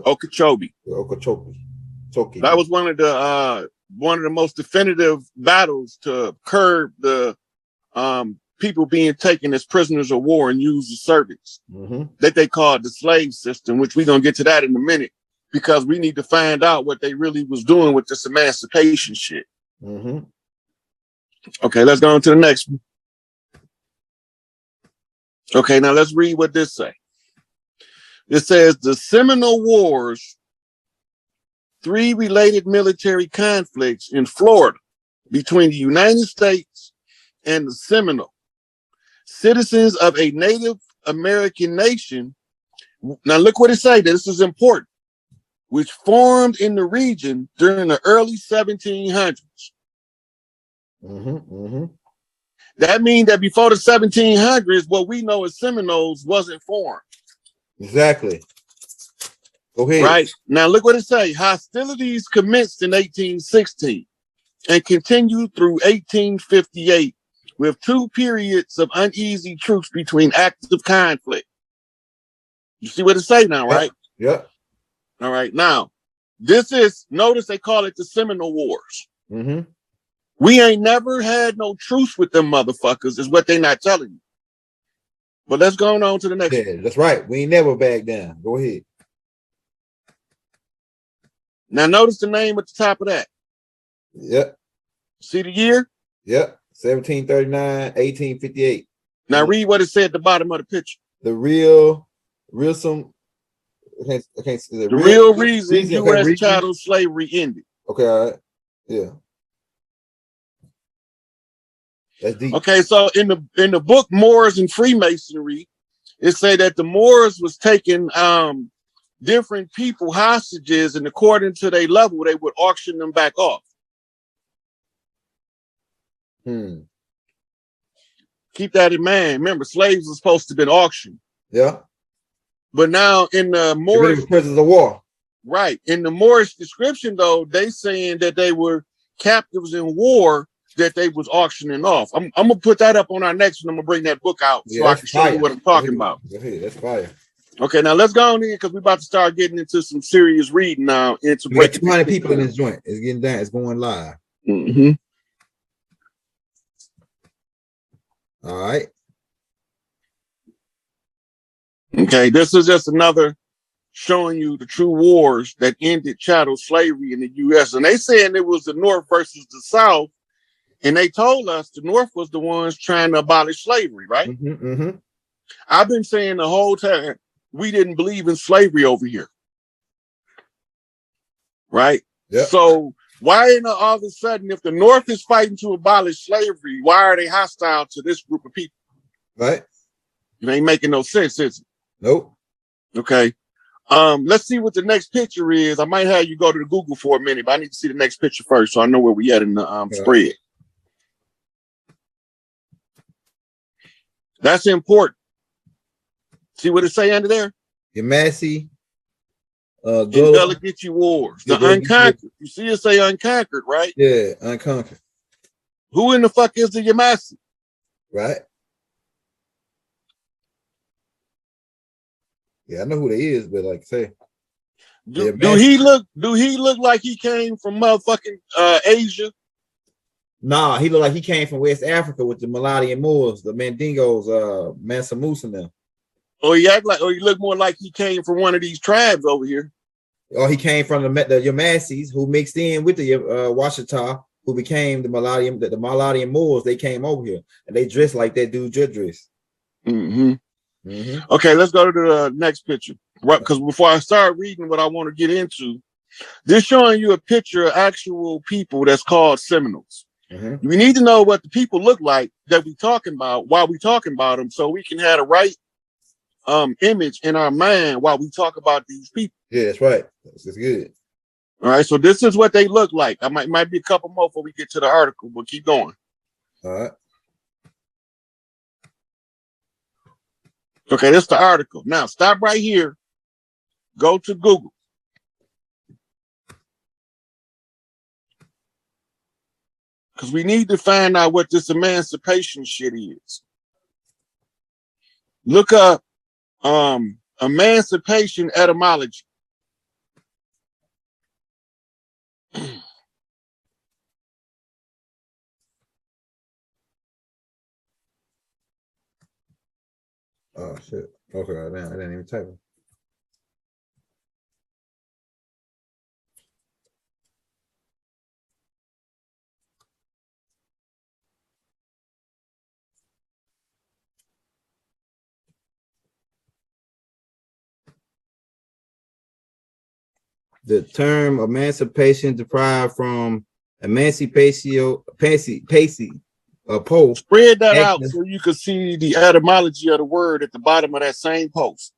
Okeechobee. Okeechobee. That was one of the most definitive battles to curb the people being taken as prisoners of war and used as servants that they called the slave system, which we're going to get to that in a minute, because we need to find out what they really was doing with this emancipation shit. Okay, let's go on to the next one. Okay, now let's read what this say. It says the Seminole Wars, 3 related military conflicts in Florida between the United States and the Seminole, citizens of a Native American nation. Now look what it say. This is important. Which formed in the region during the early 1700s. That means that before the 1700s, what we know as Seminoles wasn't formed. Exactly. Go ahead. Right. Now look what it say. Hostilities commenced in 1816 and continued through 1858 with 2 periods of uneasy truce between active conflict. You see what it say now, right? Yeah. All right. Now, notice they call it the Seminole Wars. We ain't never had no truce with them motherfuckers, is what they not telling you. But let's go on to the next one. That's right. We ain't never back down. Go ahead. Now, notice the name at the top of that. Yep. See the year? Yep. 1739, 1858. Now, read what it said at the bottom of the picture. The real reason U.S. chattel slavery ended. Okay, all right. Yeah. That's deep. Okay, so in the book Moors and Freemasonry, it said that the Moors was taking different people hostages, and according to their level, they would auction them back off. Keep that in mind. Remember, slaves were supposed to have been auctioned. Yeah. But now in the Moorish prisoners of war. Right. In the Moorish description, though, they saying that they were captives in war that they was auctioning off. I'm gonna put that up on our next one. I'm gonna bring that book out so I can show you what I'm talking about. That's fire. Okay, now let's go on in because we're about to start getting into some serious reading now. Into we got 200 people in this joint. It's getting down. It's going live. All right. Okay, this is just another showing you the true wars that ended chattel slavery in the U.S. And they saying it was the North versus the South. And they told us the North was the ones trying to abolish slavery, right? I've been saying the whole time we didn't believe in slavery over here. Right? Yep. So why all of a sudden, if the North is fighting to abolish slavery, why are they hostile to this group of people? Right. It ain't making no sense, is it? Nope. Okay. Let's see what the next picture is. I might have you go to the Google for a minute, but I need to see the next picture first so I know where we at in the spread. That's important. See what it say under there? Your Massey. Delegate wars. The unconquered. You see it say unconquered, right? Yeah, unconquered. Who in the fuck is the Yamasee? Right. Yeah, I know who they is, but like I say, do he look like he came from motherfucking Asia? Nah, he look like he came from West Africa with the Maladian Moors, the Mandingos, Mansa Musa now. Or he look more like he came from one of these tribes over here. Or he came from the Yamasees who mixed in with the Washita, who became the Maladian Moors. They came over here and they dressed like that dude just dressed. Okay, let's go to the next picture. Right, because before I start reading what I want to get into, this showing you a picture of actual people that's called Seminoles. We need to know what the people look like that we talking about while we talking about them, so we can have the right image in our mind while we talk about these people. Yeah, that's right. That's good. All right, so this is what they look like. I might be a couple more before we get to the article, but keep going. All right. Okay, this is the article. Now stop right here. Go to Google. Because we need to find out what this emancipation shit is. Look up emancipation etymology. Oh shit. Okay, I didn't even type it. The term emancipation derived from emancipatio pole. Spread that out so you can see the etymology of the word at the bottom of that same post.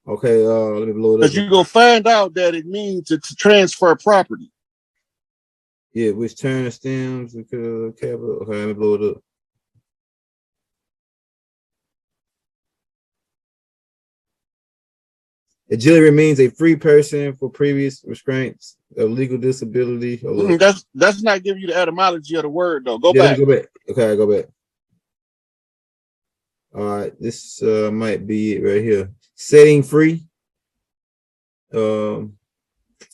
Okay, let me blow it up. Because you're gonna find out that it means to transfer property. Yeah, which turn stems capital. Okay, let me blow it up. Agility means a free person for previous restraints of legal disability. That's not giving you the etymology of the word though. Go back. Let me go back. Okay, I go back. All right, this might be it right here. Setting free.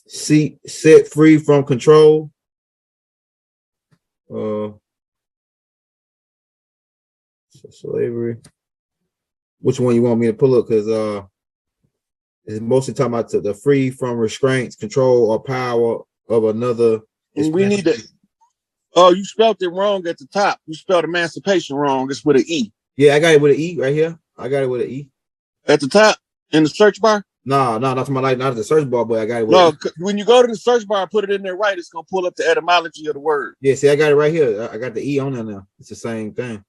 Set free from control. Slavery. Which one you want me to pull up? Because it's mostly talking about the free from restraints, control, or power of another. We need to. Oh, you spelled it wrong at the top. You spelled emancipation wrong. It's with an E. Yeah, I got it with an E right here. I got it with an E. At the top in the search bar? No, not to my life, not the search bar, but I got it with no, when you go to the search bar, put it in there right, it's gonna pull up the etymology of the word. Yeah, see, I got it right here. I got the E on there now. It's the same thing.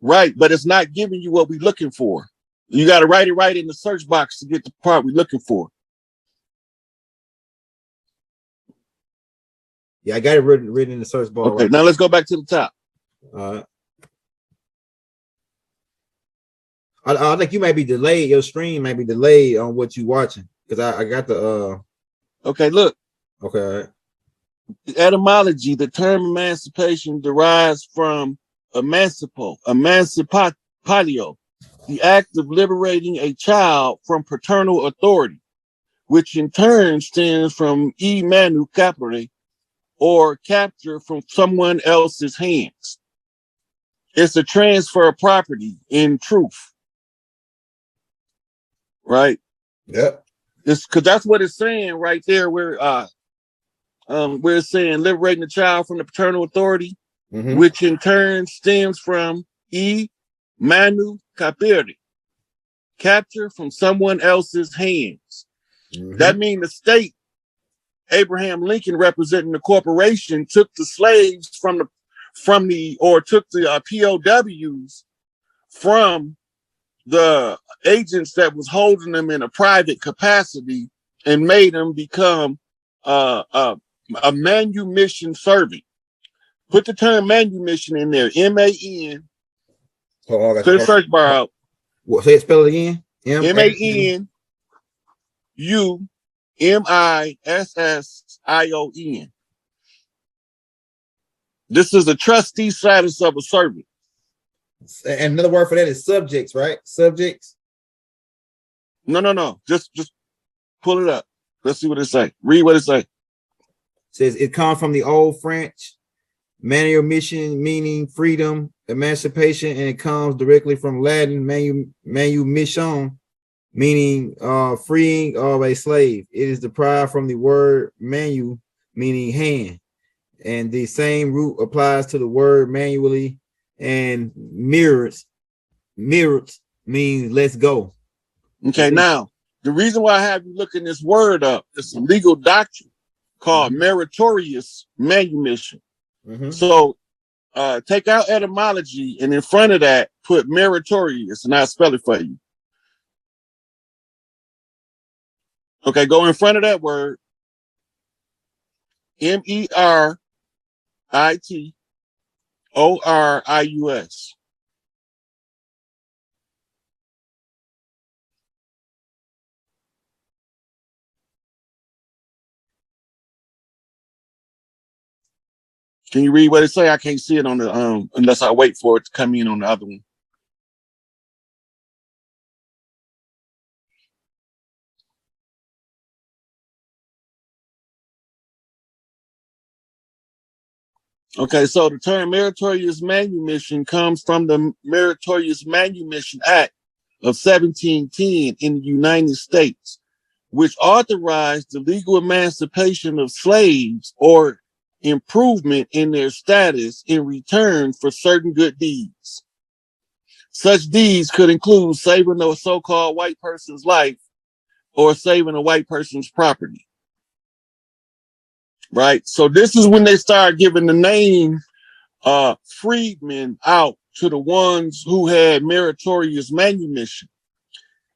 Right, but it's not giving you what we're looking for. You got to write it right in the search box to get the part we're looking for. Yeah, I got it written in the search bar. Okay, right now let's go back to the top. All right. I think you might be delayed. Your stream might be delayed on what you're watching because I got the. Okay, look. Okay. All right. The etymology, the term emancipation derives from emancipatio, the act of liberating a child from paternal authority, which in turn stems from manu capere, or capture from someone else's hands. It's a transfer of property in truth. Right? Yep. It's because that's what it's saying right there, where it's saying liberating the child from the paternal authority, which in turn stems from manu capere, capture from someone else's hands. That means the state, Abraham Lincoln representing the corporation, took the slaves took the POWs from the agents that was holding them in a private capacity and made them become a manumission servant. Put the term manumission in there. M-A-N. Put the search bar out. What? Say it, spell it again. M-A-N-U-M-I-S-S-I-O-N. This is a trustee status of a servant. And another word for that is subjects, right? Subjects. No. Just pull it up. Let's see what it say. Read what it say. Says it comes from the old French manumission, meaning freedom, emancipation, and it comes directly from Latin manumission, meaning freeing of a slave. It is derived from the word manu, meaning hand, and the same root applies to the word manually. And mirrors means let's go. Okay, now the reason why I have you looking this word up is a legal doctrine called meritorious manumission. So take out etymology and in front of that put meritorious, and I'll spell it for you. Okay, go in front of that word. M-E-R-I-T-O-R-I-U-S. Can you read what it say? I can't see it on the unless I wait for it to come in on the other one. Okay, so the term meritorious manumission comes from the Meritorious Manumission Act of 1710 in the United States, which authorized the legal emancipation of slaves or improvement in their status in return for certain good deeds. Such deeds could include saving a so-called white person's life or saving a white person's property. Right? So this is when they start giving the name freedmen out to the ones who had meritorious manumission.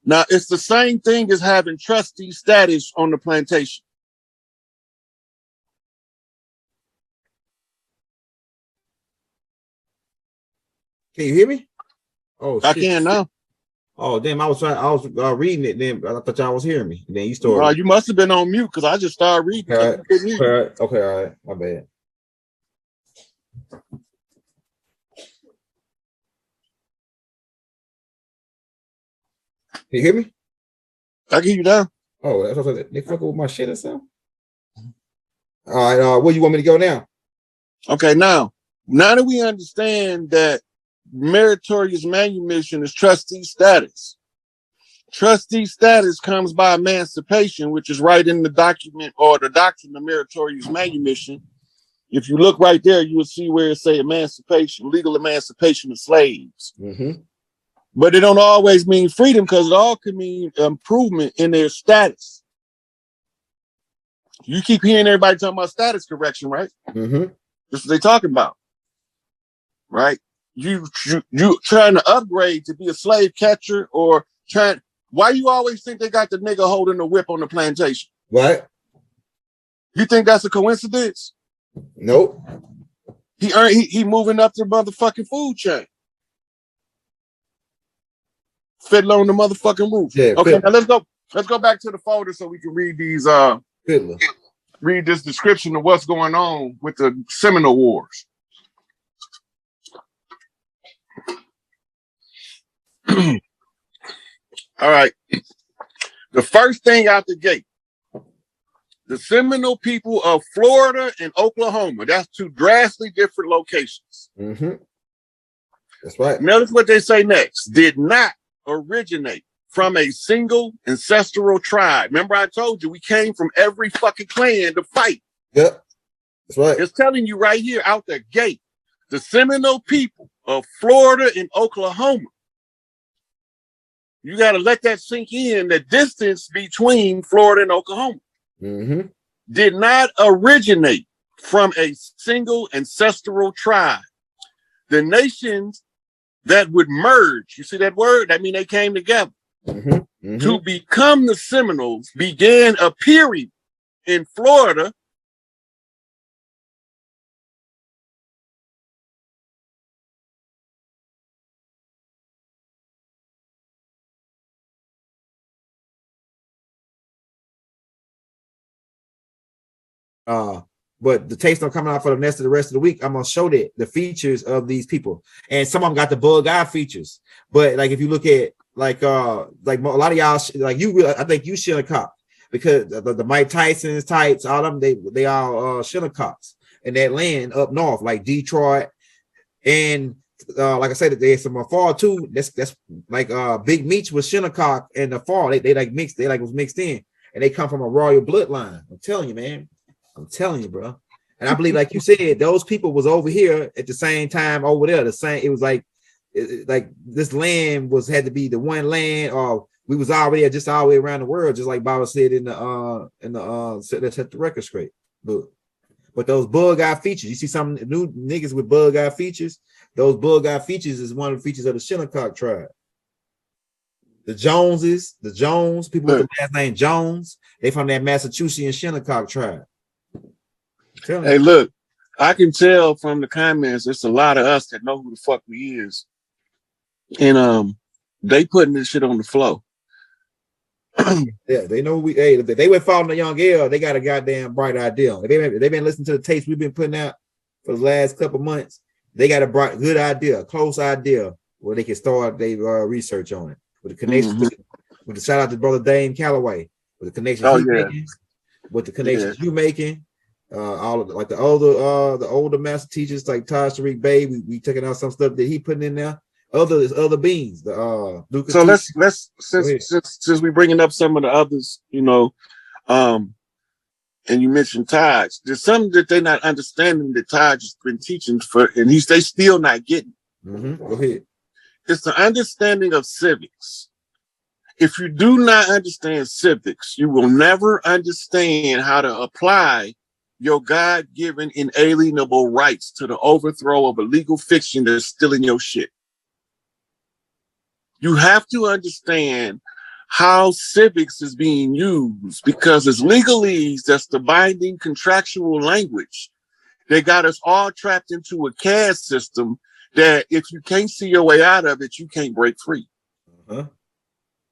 Now, it's the same thing as having trustee status on the plantation. Can you hear me? Oh, I shit. can now. Oh, damn. I was reading it. Then I thought y'all was hearing me. Then you started. You must have been on mute because I just started reading. All right. Okay. All right. My bad. Can you hear me? I can hear you now. Oh, that's what they fucking with my shit or something. All right. Where you want me to go now? Okay, now that we understand that meritorious manumission is trustee status. Trustee status comes by emancipation, which is right in the document or the doctrine of meritorious manumission. If you look right there, you will see where it say emancipation, legal emancipation of slaves. Mm-hmm. But it don't always mean freedom because it all can mean improvement in their status. You keep hearing everybody talking about status correction, right? Mm-hmm. That's what they talking about, right? You trying to upgrade to be a slave catcher or trying. Why you always think they got the nigga holding the whip on the plantation? What? You think that's a coincidence? Nope. He moving up the motherfucking food chain. Fiddler on the motherfucking roof. Yeah, okay, Fiddler. Now let's go back to the folder so we can read these Fiddler. Read this description of what's going on with the Seminole Wars. All right. The first thing out the gate, the Seminole people of Florida and Oklahoma. That's two drastically different locations. Mm-hmm. That's right. Notice what they say next. Did not originate from a single ancestral tribe. Remember I told you we came from every fucking clan to fight. Yep. That's right. It's telling you right here out the gate. The Seminole people of Florida and Oklahoma. You got to let that sink in, the distance between Florida and Oklahoma. Mm-hmm. Did not originate from a single ancestral tribe. The nations that would merge, you see that word? That means they came together. Mm-hmm. Mm-hmm. To become the Seminoles began appearing in Florida but the tapes don't come out for the rest of the week. I'm gonna show that the features of these people, and some of them got the bug eye features. But like if you look at like a lot of y'all like you, I think you Shinnecock because the Mike Tyson's types, all of them they all Shinnecocks in that land up north, like Detroit, and like I said, there's some fall too. That's like Big Meech was Shinnecock in the fall. They like mixed, they like was mixed in, and they come from a royal bloodline. I'm telling you, man. I'm telling you, bro. And I believe, like you said, those people was over here at the same time over there. The same, it was like this land had to be the one land, or we was already just all the way around the world, just like Baba said in the let's set the record straight. But those bug eye features, you see some new niggas with bug eye features. Those bug eye features is one of the features of the Shinnecock tribe. The Jones people with the last name Jones, they from that Massachusetts Shinnecock tribe. Hey, look, I can tell from the comments, it's a lot of us that know who the fuck we is. And they putting this shit on the flow. Yeah, they know if they went following the young girl, they got a goddamn bright idea. If they've been listening to the tapes we've been putting out for the last couple months, they got a good idea, a close idea where they can start their research on it. With the connection, with the shout out to brother Dame Calloway, with the connections making, with the connections you making. all of like the older master teachers like Taj Tariq Bey. We taking out some stuff that he putting in there. Other beings. Duke So let's since we bringing up some of the others, you know, and you mentioned Taj. There's something that they're not understanding that Taj has been teaching for, and they still not getting. Go ahead. It's the understanding of civics. If you do not understand civics, you will never understand how to apply your God-given inalienable rights to the overthrow of a legal fiction that's stealing your shit. You have to understand how civics is being used, because as legalese, that's the binding contractual language. They got us all trapped into a caste system that if you can't see your way out of it, you can't break free.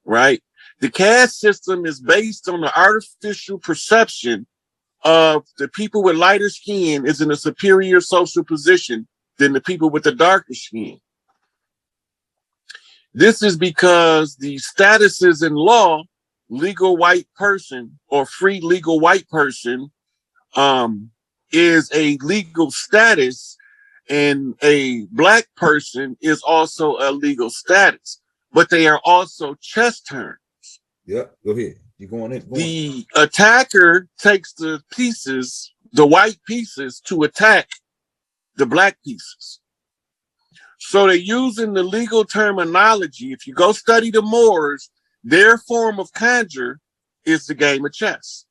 Right? The caste system is based on the artificial perception of the people with lighter skin is in a superior social position than the people with the darker skin. This is because the statuses in law, legal white person or free legal white person, is a legal status, and a black person is also a legal status, but they are also chess turns. Yeah, go ahead. You're going in. The attacker takes the pieces, the white pieces, to attack the black pieces. So they're using the legal terminology. If you go study the Moors, their form of conjure is the game of chess.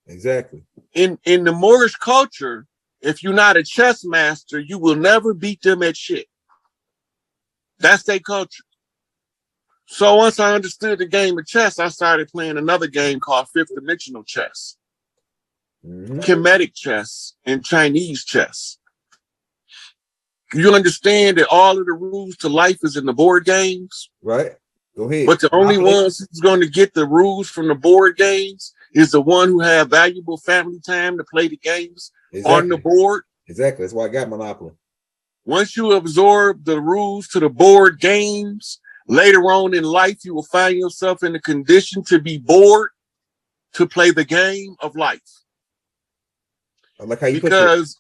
Exactly. In the Moorish culture, if you're not a chess master, you will never beat them at shit. That's their culture. So once I understood the game of chess, I started playing another game called fifth dimensional chess, Kemetic chess, and Chinese chess. You understand that all of the rules to life is in the board games? Right. Go ahead. But the only ones who's going to get the rules from the board games is the one who have valuable family time to play the games on the board. Exactly. That's why I got Monopoly. Once you absorb the rules to the board games, later on in life, you will find yourself in a condition to be bored to play the game of life. I like how you because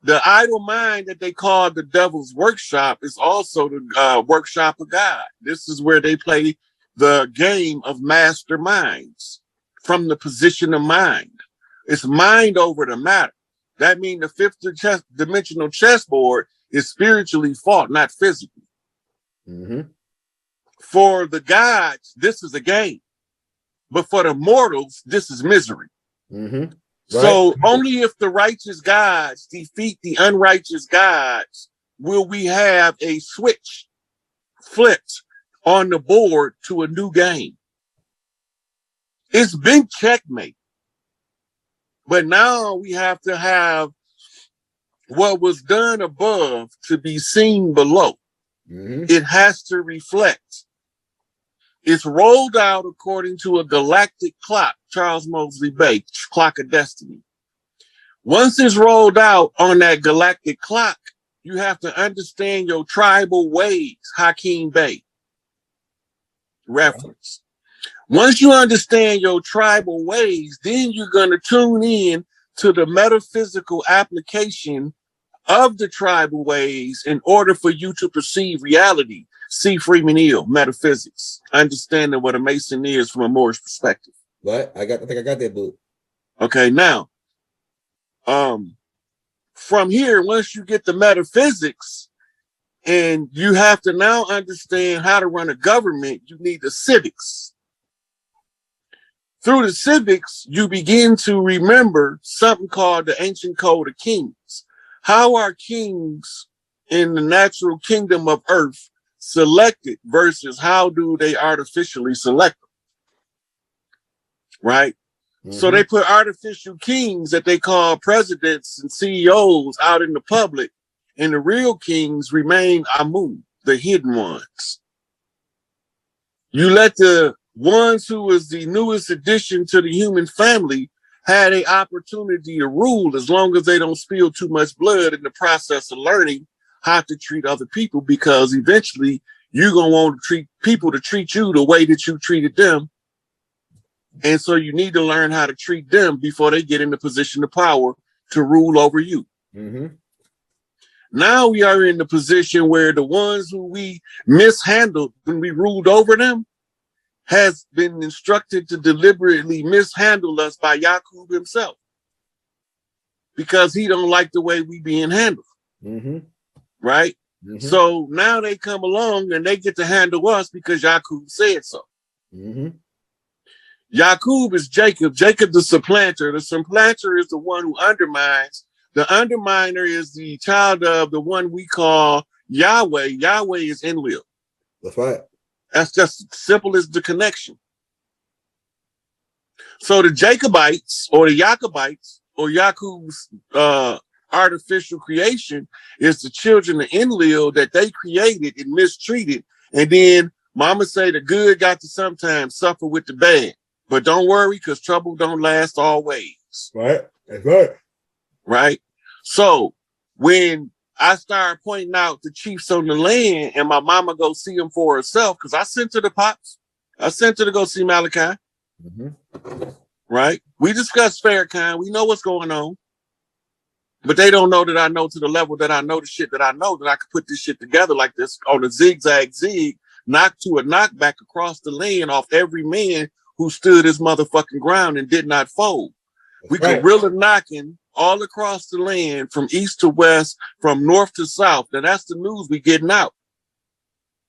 the idle mind that they call the devil's workshop is also the workshop of God. This is where they play the game of masterminds from the position of mind. It's mind over the matter. That means the fifth dimensional chessboard is spiritually fought, not physically. For the gods, this is a game. But for the mortals, this is misery. Right. So only if the righteous gods defeat the unrighteous gods will we have a switch flipped on the board to a new game. It's been checkmate. But now we have to have what was done above to be seen below. It has to reflect. It's rolled out according to a galactic clock, Charles Mosley Bay, clock of destiny. Once it's rolled out on that galactic clock, you have to understand your tribal ways, Hakeem Bey reference. Once you understand your tribal ways, then you're going to tune in to the metaphysical application of the tribal ways in order for you to perceive reality. See Freeman Hill, Metaphysics, understanding what a Mason is from a Moorish perspective. Right. I think I got that book. Okay, now, from here, once you get the metaphysics, and you have to now understand how to run a government, you need the civics. Through the civics, you begin to remember something called the ancient code of kings. How are kings in the natural kingdom of earth selected versus how do they artificially select them? Right? So they put artificial kings that they call presidents and CEOs out in the public, and the real kings remain Amun, the hidden ones. You let the ones who is the newest addition to the human family had an opportunity to rule as long as they don't spill too much blood in the process of learning how to treat other people, because eventually you're going to want to treat people to treat you the way that you treated them And so you need to learn how to treat them before they get in the position of power to rule over you. Mm-hmm. Now we are in the position where the ones who we mishandled when we ruled over them has been instructed to deliberately mishandle us by Yakub himself, because he don't like the way we being handled. Mm-hmm. Right? Mm-hmm. So now they come along and they get to handle us because Yakub said so. Mm-hmm. Yakub is Jacob. Jacob the supplanter. The supplanter is the one who undermines. The underminer is the child of the one we call Yahweh. Yahweh is Enlil. That's right. That's just simple as the connection. So the Jacobites or the Jacobites or Yakub's artificial creation is the children of Enlil that they created and mistreated. And then mama say the good got to sometimes suffer with the bad. But don't worry, because trouble don't last always. Right. That's right. Right? So when I started pointing out the chiefs on the land and my mama go see them for herself, because I sent her the pops. I sent her to go see Malachi. Mm-hmm. Right? We discussed Farrakhan. We know what's going on. But they don't know that I know to the level that I know the shit that I know, that I could put this shit together like this on a zigzag zig, knock to a knockback across the land off every man who stood his motherfucking ground and did not fold. We guerrilla knocking all across the land from east to west, from north to south. Now that's the news we getting out.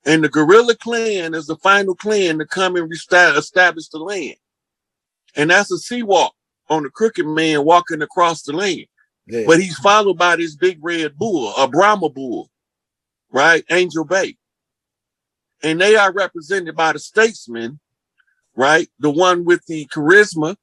And the guerrilla clan is the final clan to come and establish the land. And that's a sea walk on the crooked man walking across the land. Yeah. But he's followed by this big red bull, a Brahma bull, right? Angel Bay. And they are represented by the statesman, right? The one with the charisma,